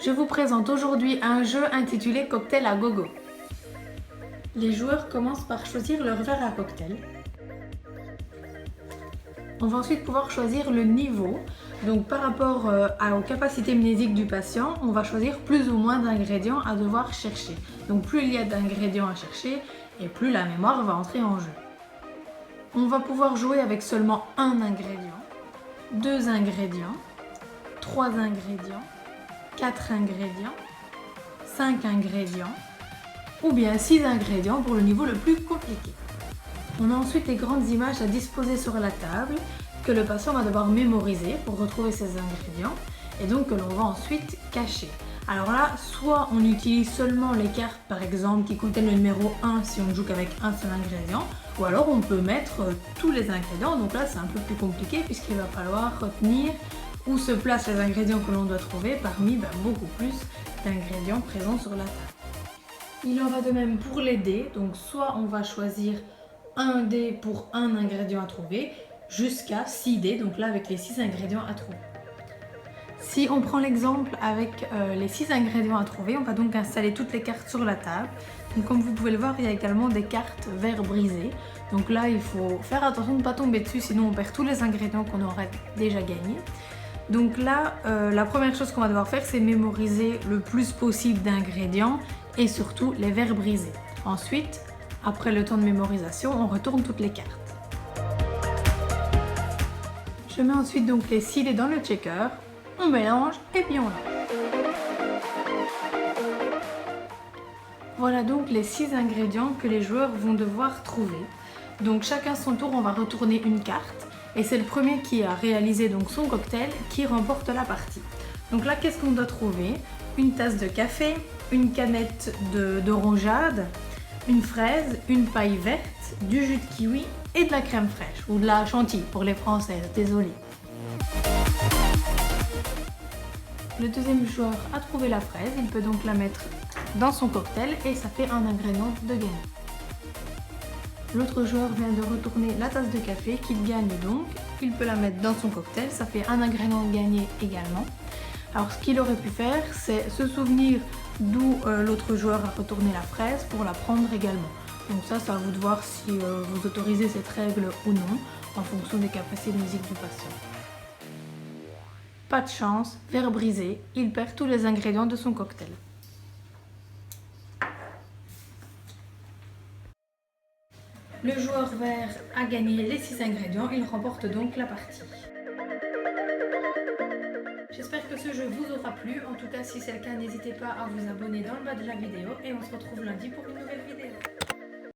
Je vous présente aujourd'hui un jeu intitulé Cocktail à gogo. Les joueurs commencent par choisir leur verre à cocktail. On va ensuite pouvoir choisir le niveau. Donc par rapport aux capacités mnésiques du patient, on va choisir plus ou moins d'ingrédients à devoir chercher. Donc plus il y a d'ingrédients à chercher et plus la mémoire va entrer en jeu. On va pouvoir jouer avec seulement un ingrédient, 2 ingrédients, 3 ingrédients, 4 ingrédients, 5 ingrédients ou bien 6 ingrédients pour le niveau le plus compliqué. On a ensuite les grandes images à disposer sur la table que le patient va devoir mémoriser pour retrouver ses ingrédients et donc que l'on va ensuite cacher. Alors là, soit on utilise seulement les cartes par exemple qui contiennent le numéro 1 si on ne joue qu'avec un seul ingrédient, ou alors on peut mettre tous les ingrédients, donc là c'est un peu plus compliqué puisqu'il va falloir retenir où se placent les ingrédients que l'on doit trouver parmi beaucoup plus d'ingrédients présents sur la table. Il en va de même pour les dés, donc soit on va choisir un dé pour un ingrédient à trouver, jusqu'à 6 dés, donc là avec les 6 ingrédients à trouver. Si on prend l'exemple avec les 6 ingrédients à trouver, on va donc installer toutes les cartes sur la table. Donc comme vous pouvez le voir, il y a également des cartes verre brisé. Donc là, il faut faire attention de ne pas tomber dessus, sinon on perd tous les ingrédients qu'on aurait déjà gagnés. Donc là, la première chose qu'on va devoir faire, c'est mémoriser le plus possible d'ingrédients et surtout les verres brisés. Ensuite, après le temps de mémorisation, on retourne toutes les cartes. Je mets ensuite donc les 6 dés dans le checker, on mélange et puis on lance. Voilà donc les 6 ingrédients que les joueurs vont devoir trouver. Donc chacun son tour, on va retourner une carte. Et c'est le premier qui a réalisé donc son cocktail qui remporte la partie. Donc là, qu'est-ce qu'on doit trouver? Une tasse de café, une canette d'orangeade, une fraise, une paille verte, du jus de kiwi et de la crème fraîche, ou de la chantilly pour les Françaises, désolée. Le deuxième joueur a trouvé la fraise, il peut donc la mettre dans son cocktail et ça fait un ingrédient de gagné. L'autre joueur vient de retourner la tasse de café qu'il gagne donc. Il peut la mettre dans son cocktail, ça fait un ingrédient gagné également. Alors ce qu'il aurait pu faire, c'est se souvenir d'où l'autre joueur a retourné la fraise pour la prendre également. Donc ça, c'est à vous de voir si vous autorisez cette règle ou non, en fonction des capacités mnésiques du patient. Pas de chance, verre brisé, il perd tous les ingrédients de son cocktail. Le joueur vert a gagné les 6 ingrédients, il remporte donc la partie. J'espère que ce jeu vous aura plu, en tout cas si c'est le cas n'hésitez pas à vous abonner dans le bas de la vidéo et on se retrouve lundi pour une nouvelle vidéo.